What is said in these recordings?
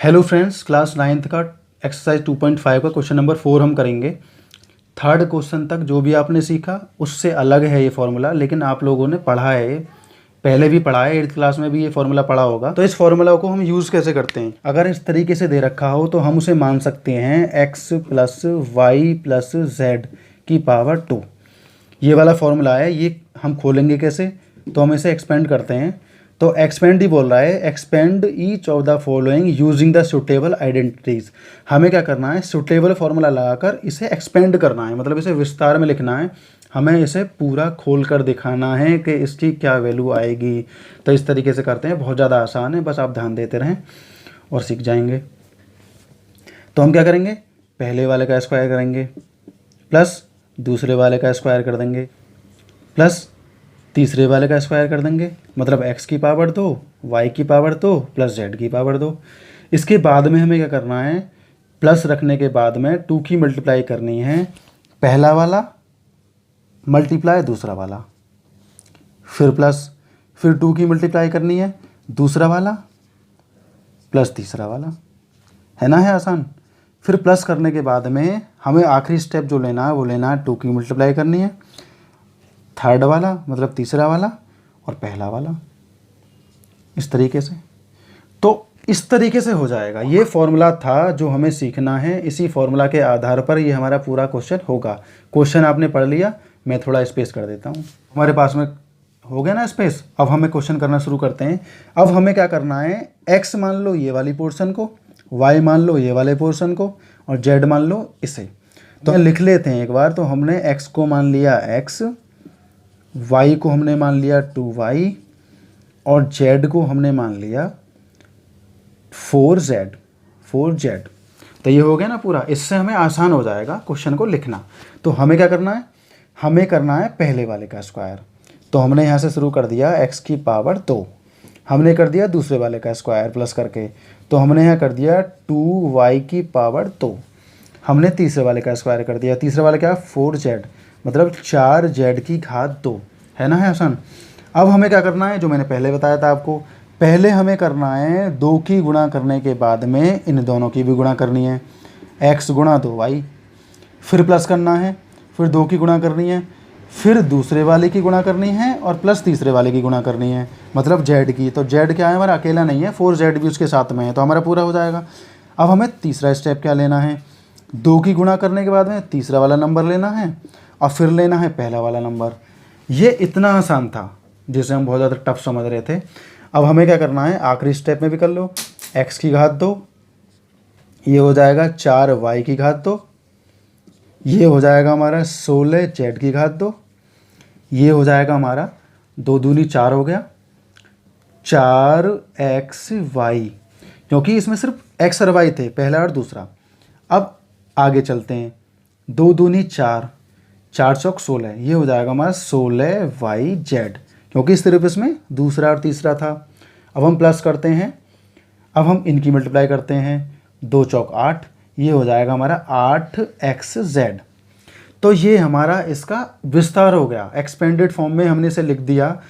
Hello friends, class 9th का exercise 2.5 का question number 4 हम करेंगे। थर्ड क्वेश्चन तक जो भी आपने सीखा उससे अलग है ये फॉर्मूला, लेकिन आप लोगों ने पढ़ा है, पहले भी पढ़ा है, 8th क्लास में भी ये फॉर्मूला पढ़ा होगा। तो इस फॉर्मूला को हम यूज़ कैसे करते हैं? अगर इस तरीके से दे रखा हो तो हम उसे मान सकते हैं x plus Y plus Z की पावर 2। ये वाला फॉर्मूला है, ये हम खोलेंगे कैसे? तो हम इसे एक्सपेंड करते हैं। तो एक्सपेंड ही बोल रहा है, expand each of the following using the suitable identities. हमें क्या करना है? सुटेबल फॉर्मूला लगाकर इसे एक्सपेंड करना है, मतलब इसे विस्तार में लिखना है। हमें इसे पूरा खोल कर दिखाना है कि इसकी क्या वैल्यू आएगी। तो इस तरीके से करते हैं, बहुत ज़्यादा आसान है, बस आप ध्यान देते रहें और सीख जाएंगे। तो हम क्या करेंगे? पहले वाले का स्क्वायर करेंगे, प्लस दूसरे वाले का स्क्वायर कर देंगे, प्लस तीसरे वाले का स्क्वायर कर देंगे, मतलब x की पावर 2, y की पावर 2 प्लस z की पावर 2। इसके बाद में हमें क्या करना है? प्लस रखने के बाद में 2 की मल्टीप्लाई करनी है, पहला वाला मल्टीप्लाई दूसरा वाला, फिर प्लस, फिर 2 की मल्टीप्लाई करनी है दूसरा वाला प्लस तीसरा वाला, है ना? है आसान। फिर प्लस करने के बाद में हमें आखिरी स्टेप जो लेना है वो लेना है 2 की मल्टीप्लाई करनी है, थर्ड वाला मतलब तीसरा वाला और पहला वाला, इस तरीके से। तो इस तरीके से हो जाएगा। ये फॉर्मूला था जो हमें सीखना है, इसी फॉर्मूला के आधार पर ये हमारा पूरा क्वेश्चन होगा। क्वेश्चन आपने पढ़ लिया, मैं थोड़ा स्पेस कर देता हूँ। हमारे पास में हो गया ना स्पेस। अब हमें क्वेश्चन करना शुरू करते हैं। अब हमें क्या करना है? एक्स मान लो ये वाली पोर्शन को, वाई मान लो ये वाले पोर्शन को, और जेड मान लो इसे। तो लिख लेते हैं एक बार। तो हमने एक्स को मान लिया एक्स, y को हमने मान लिया 2y और z को हमने मान लिया 4z। तो ये हो गया ना पूरा। इससे हमें आसान हो जाएगा क्वेश्चन को लिखना। तो हमें क्या करना है? हमें करना है पहले वाले का स्क्वायर। तो हमने यहाँ से शुरू कर दिया x की पावर 2, हमने कर दिया दूसरे वाले का स्क्वायर प्लस करके। तो हमने यहाँ कर दिया 2y की पावर 2, हमने तीसरे वाले का स्क्वायर कर दिया। तीसरे वाले क्या? 4z, मतलब 4z की घात 2, है ना? है आसान। अब हमें क्या करना है? जो मैंने पहले बताया था आपको, पहले हमें करना है 2 की गुणा करने के बाद में इन दोनों की भी गुणा करनी है, x गुणा 2y, फिर प्लस करना है, फिर 2 की गुणा करनी है, फिर दूसरे वाले की गुणा करनी है और प्लस तीसरे वाले की गुणा करनी है, मतलब z की। तो z क्या है? हमारा अकेला नहीं है, 4z भी उसके साथ में है, तो हमारा पूरा हो जाएगा। अब हमें तीसरा स्टेप क्या लेना है? 2 की गुणा करने के बाद में तीसरा वाला नंबर लेना है और फिर लेना है पहला वाला नंबर। ये इतना आसान था जिसे हम बहुत ज़्यादा टफ समझ रहे थे। अब हमें क्या करना है? आखिरी स्टेप में भी कर लो। x की घात 2, ये हो जाएगा 4y की घात 2, ये हो जाएगा हमारा 16z की घात 2, ये हो जाएगा हमारा 2 दूनी 4 हो गया, 4xy, क्योंकि इसमें सिर्फ x और y थे, पहला और दूसरा। अब आगे चलते हैं। 2 दूनी 4, 4 चौक 16, ये हो जाएगा हमारा 16yz, क्योंकि सिर्फ इसमें दूसरा और तीसरा था। अब हम प्लस करते हैं, अब हम इनकी मल्टीप्लाई करते हैं, 2 चौक 8, ये हो जाएगा हमारा 8xz। तो ये हमारा इसका विस्तार हो गया, एक्सपेंडेड फॉर्म में हमने इसे लिख दिया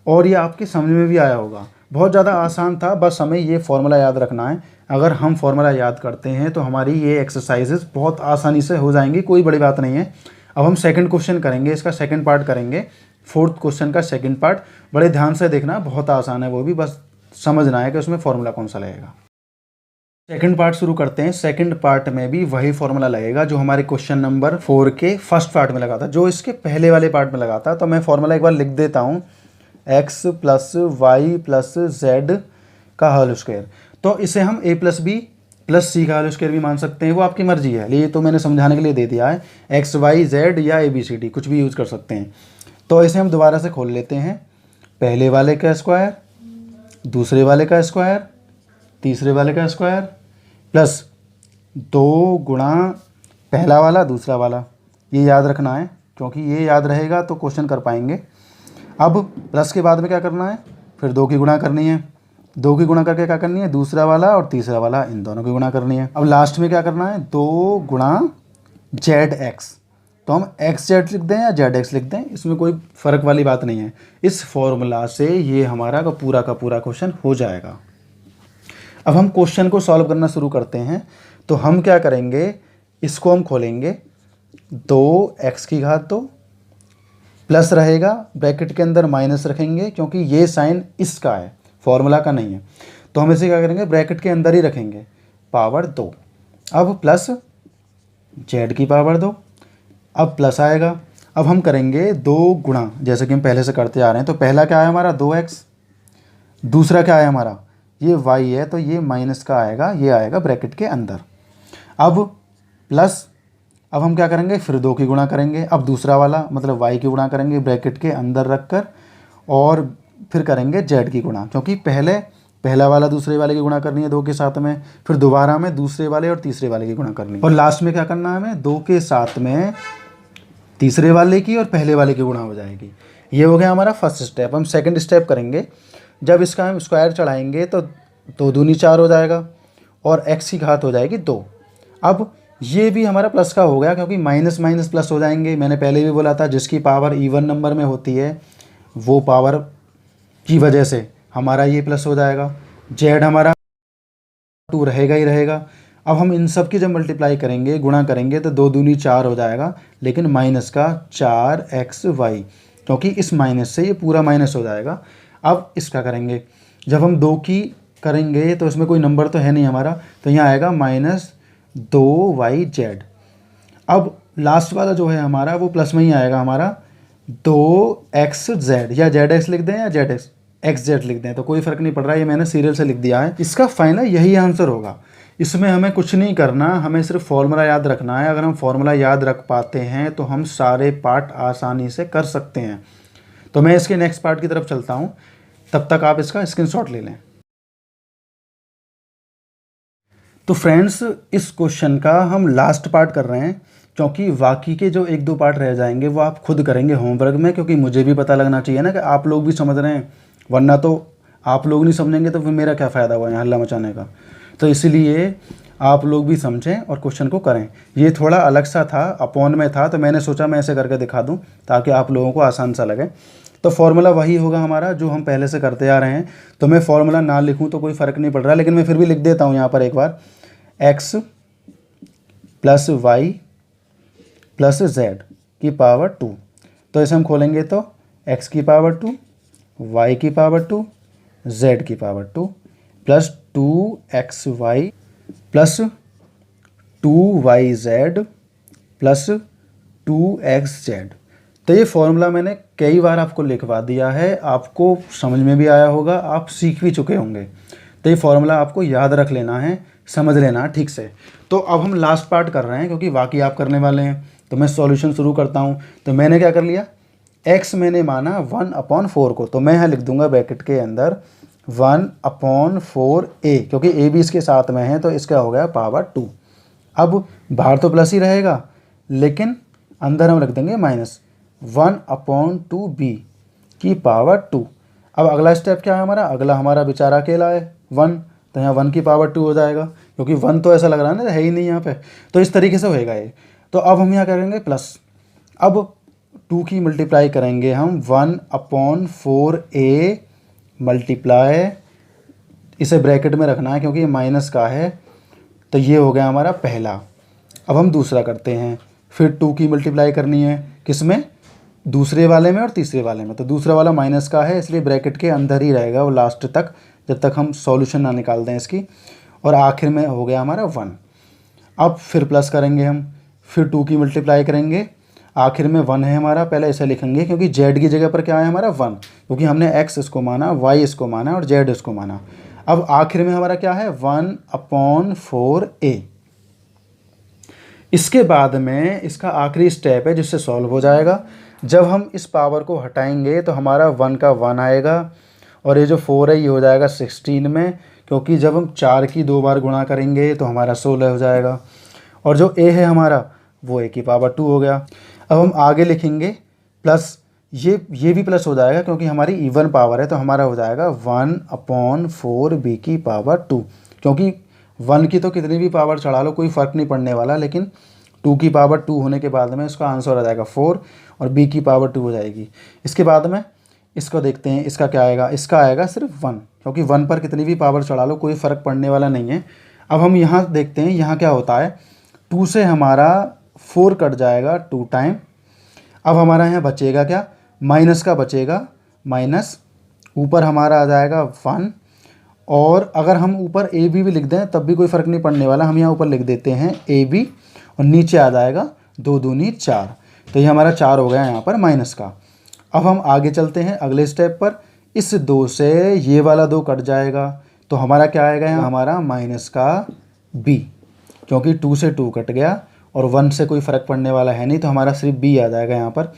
और ये आपके समझ में भी आया होगा। बहुत ज़्यादा आसान था, बस हमें ये फॉर्मूला याद रखना है। अगर हम फॉर्मूला याद करते हैं तो हमारी ये एक्सरसाइजेस बहुत आसानी से हो जाएंगी, कोई बड़ी बात नहीं है। अब हम सेकंड क्वेश्चन करेंगे, इसका सेकंड पार्ट करेंगे, फोर्थ क्वेश्चन का सेकंड पार्ट। बड़े ध्यान से देखना, बहुत आसान है वो भी, बस समझना है कि उसमें फॉर्मूला कौन सा लगेगा। सेकंड पार्ट शुरू करते हैं। सेकंड पार्ट में भी वही फॉर्मूला लगेगा जो हमारे क्वेश्चन नंबर 4 के फर्स्ट पार्ट में लगा था, जो इसके पहले वाले पार्ट में लगा था। तो मैं फॉर्मूला एक बार लिख देता हूँ, x plus Y plus Z का होल स्क्वायर। तो इसे हम a plus B plus C का होल स्क्वायर भी मान सकते हैं, वो आपकी मर्जी है। ये तो मैंने समझाने के लिए दे दिया है, x y z या ABCD कुछ भी यूज़ कर सकते हैं। तो इसे हम दोबारा से खोल लेते हैं। पहले वाले का स्क्वायर, दूसरे वाले का स्क्वायर, तीसरे वाले का स्क्वायर, प्लस 2 गुणा पहला वाला दूसरा वाला। ये याद रखना है, क्योंकि ये याद रहेगा तो क्वेश्चन कर पाएंगे। अब प्लस के बाद में क्या करना है? फिर 2 की गुणा करनी है, 2 की गुणा करके क्या करनी है? दूसरा वाला और तीसरा वाला, इन दोनों की गुणा करनी है। अब लास्ट में क्या करना है? 2 गुणा zx। तो हम xz लिख दें या zx लिख दें, इसमें कोई फ़र्क वाली बात नहीं है। इस फॉर्मूला से ये हमारा का पूरा क्वेश्चन हो जाएगा। अब हम क्वेश्चन को सॉल्व करना शुरू करते हैं। तो हम क्या करेंगे, इसको हम खोलेंगे, 2x की घात 2 प्लस रहेगा, ब्रैकेट के अंदर माइनस रखेंगे क्योंकि ये साइन इसका है, फॉर्मूला का नहीं है। तो हम इसे क्या करेंगे, ब्रैकेट के अंदर ही रखेंगे, पावर 2। अब प्लस z की पावर 2, अब प्लस आएगा। अब हम करेंगे 2 गुणा, जैसे कि हम पहले से करते आ रहे हैं। तो पहला क्या है हमारा 2x, दूसरा क्या है हमारा ये y है, तो ये माइनस का आएगा, ये आएगा ब्रैकेट के अंदर। अब प्लस, अब हम क्या करेंगे, फिर 2 की गुणा करेंगे। अब दूसरा वाला मतलब y की गुणा करेंगे ब्रैकेट के अंदर रखकर, और फिर करेंगे z की गुणा, क्योंकि पहला वाला दूसरे वाले की गुणा करनी है 2 के साथ में, फिर दोबारा में दूसरे वाले और तीसरे वाले की गुणा करनी है, और लास्ट में क्या करना है हमें, 2 के साथ में तीसरे वाले की और पहले वाले की गुणा हो जाएगी। ये हो गया हमारा फर्स्ट स्टेप। हम सेकंड स्टेप करेंगे, जब इसका हम स्क्वायर चढ़ाएंगे तो 2 दूनी 4 हो जाएगा और x की घात हो जाएगी 2। अब ये भी हमारा प्लस का हो गया, क्योंकि माइनस माइनस प्लस हो जाएंगे। मैंने पहले भी बोला था, जिसकी पावर इवन नंबर में होती है वो पावर की वजह से हमारा ये प्लस हो जाएगा। z हमारा 2 रहेगा ही रहेगा। अब हम इन सब की जब मल्टीप्लाई करेंगे, गुणा करेंगे, तो 2 दूनी 4 हो जाएगा, लेकिन माइनस का 4xy, क्योंकि इस माइनस से ये पूरा माइनस हो जाएगा। अब इसका करेंगे, जब हम 2 की करेंगे तो इसमें कोई नंबर तो है नहीं हमारा, तो यहाँ आएगा -2yz। अब लास्ट वाला जो है हमारा वो प्लस में ही आएगा हमारा 2xz, या zx लिख दें या xz लिख दें, तो कोई फ़र्क नहीं पड़ रहा है, ये मैंने सीरियल से लिख दिया है। इसका फाइनल यही आंसर होगा। इसमें हमें कुछ नहीं करना, हमें सिर्फ फॉर्मूला याद रखना है। अगर हम फॉर्मूला याद रख पाते हैं तो हम सारे पार्ट आसानी से कर सकते हैं। तो मैं इसके नेक्स्ट पार्ट की तरफ चलता हूँ, तब तक आप इसका स्क्रीनशॉट ले लें। तो फ्रेंड्स, इस क्वेश्चन का हम लास्ट पार्ट कर रहे हैं, क्योंकि बाकी के जो 1-2 पार्ट रह जाएंगे वो आप खुद करेंगे होमवर्क में, क्योंकि मुझे भी पता लगना चाहिए ना कि आप लोग भी समझ रहे हैं, वरना तो आप लोग नहीं समझेंगे तो फिर मेरा क्या फ़ायदा हुआ यहाँ हल्ला मचाने का। तो इसलिए आप लोग भी समझें और क्वेश्चन को करें। ये थोड़ा अलग सा था, अपॉन में था, तो मैंने सोचा मैं ऐसे करके दिखा दूँ ताकि आप लोगों को आसान सा लगे। तो फॉर्मूला वही होगा हमारा जो हम पहले से करते आ रहे हैं। तो मैं फॉर्मूला ना लिखूँ तो कोई फ़र्क नहीं पड़ रहा, लेकिन मैं फिर भी लिख देता हूँ यहाँ पर एक बार, x plus y plus z की पावर 2। तो इसे हम खोलेंगे तो x की पावर 2, y की पावर 2, z की power 2 plus 2xy plus 2yz plus 2xz। तो ये फॉर्मूला मैंने कई बार आपको लिखवा दिया है, आपको समझ में भी आया होगा, आप सीख भी चुके होंगे। तो ये फॉर्मूला आपको याद रख लेना है, समझ लेना ठीक से। तो अब हम लास्ट पार्ट कर रहे हैं, क्योंकि बाकी आप करने वाले हैं। तो मैं सॉल्यूशन शुरू करता हूँ। तो मैंने क्या कर लिया, x मैंने माना 1/4 को, तो मैं यहाँ लिख दूंगा ब्रैकेट के अंदर 1/4a, क्योंकि a भी इसके साथ में है, तो इसका हो गया पावर 2। अब बाहर तो प्लस ही रहेगा, लेकिन अंदर हम रख देंगे -1/2b की पावर 2। अब अगला स्टेप क्या है हमारा, अगला हमारा बेचारा अकेला है 1, तो यहाँ 1 की पावर 2 हो जाएगा, क्योंकि 1 तो ऐसा लग रहा है ना है ही नहीं यहाँ पे। तो इस तरीके से होएगा ये। तो अब हम यहाँ करेंगे प्लस, अब 2 की मल्टीप्लाई करेंगे हम 1/4a मल्टीप्लाई, इसे ब्रैकेट में रखना है क्योंकि ये माइनस का है। तो ये हो गया हमारा पहला। अब हम दूसरा करते हैं, फिर 2 की मल्टीप्लाई करनी है, किस में, दूसरे वाले में और तीसरे वाले में। तो दूसरा वाला माइनस का है, इसलिए ब्रैकेट के अंदर ही रहेगा वो लास्ट तक, जब तक हम सॉल्यूशन ना निकाल दें इसकी। और आखिर में हो गया हमारा 1। अब फिर प्लस करेंगे हम, फिर 2 की मल्टीप्लाई करेंगे, आखिर में 1 है हमारा, पहले ऐसे लिखेंगे क्योंकि z की जगह पर क्या है हमारा 1, क्योंकि हमने x इसको माना, y इसको माना और z इसको माना। अब आखिर में हमारा क्या है 1/4a। इसके बाद में इसका आखिरी स्टेप है जिससे सॉल्व हो जाएगा। जब हम इस पावर को हटाएंगे तो हमारा 1 का 1 आएगा, और ये जो 4 है ये हो जाएगा 16 में, क्योंकि जब हम 4 की 2 बार गुणा करेंगे तो हमारा 16 हो जाएगा। और जो a है हमारा वो a की पावर 2 हो गया। अब हम आगे लिखेंगे प्लस, ये भी प्लस हो जाएगा क्योंकि हमारी इवन पावर है, तो हमारा हो जाएगा 1/4b की पावर 2, क्योंकि 1 की तो कितनी भी पावर चढ़ा लो कोई फ़र्क नहीं पड़ने वाला, लेकिन 2 की पावर 2 होने के बाद में इसका आंसर आ जाएगा 4 और b की पावर 2 हो जाएगी। इसके बाद में इसको देखते हैं, इसका क्या आएगा, इसका आएगा सिर्फ 1, क्योंकि 1 पर कितनी भी पावर चढ़ा लो कोई फ़र्क पड़ने वाला नहीं है। अब हम यहाँ देखते हैं, यहाँ क्या होता है, 2 से हमारा 4 कट जाएगा 2 टाइम। अब हमारा यहाँ बचेगा क्या, माइनस का बचेगा, माइनस ऊपर हमारा आ जाएगा 1। और अगर हम ऊपर ए बी भी लिख दें तब भी कोई फ़र्क नहीं पड़ने वाला, हम यहाँ ऊपर लिख देते हैं ए बी और नीचे आ जाएगा 2 दूनी 4। तो ये हमारा 4 हो गया यहाँ पर माइनस का। अब हम आगे चलते हैं अगले स्टेप पर, इस 2 से ये वाला 2 कट जाएगा, तो हमारा क्या आएगा यहाँ, हमारा माइनस का b, क्योंकि 2 से 2 कट गया और 1 से कोई फ़र्क पड़ने वाला है नहीं, तो हमारा सिर्फ b आ जाएगा यहाँ पर।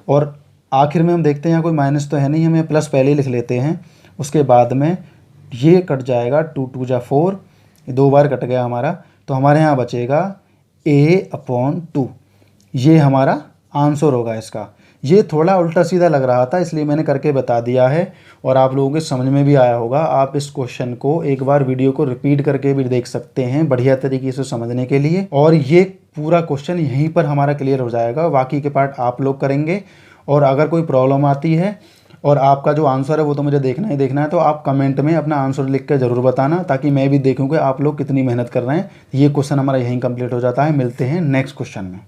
और आखिर में हम देखते हैं यहाँ कोई माइनस तो है नहीं, हमें प्लस पहले ही लिख लेते हैं। उसके बाद में ये कट जाएगा, 2 2 जा 4, 2 बार कट गया हमारा, तो हमारे यहाँ बचेगा a/2। ये हमारा आंसर होगा इसका। ये थोड़ा उल्टा सीधा लग रहा था इसलिए मैंने करके बता दिया है और आप लोगों के समझ में भी आया होगा। आप इस क्वेश्चन को एक बार वीडियो को रिपीट करके भी देख सकते हैं बढ़िया तरीके से समझने के लिए, और ये पूरा क्वेश्चन यहीं पर हमारा क्लियर हो जाएगा। बाकी के पार्ट आप लोग करेंगे। और अगर कोई प्रॉब्लम आती है और आपका जो आंसर है वो तो मुझे देखना ही देखना है, तो आप कमेंट में अपना आंसर लिख कर ज़रूर बताना, ताकि मैं भी देखूँ कि आप लोग कितनी मेहनत कर रहे हैं। ये क्वेश्चन हमारा यहीं कंप्लीट हो जाता है। मिलते हैं नेक्स्ट क्वेश्चन में।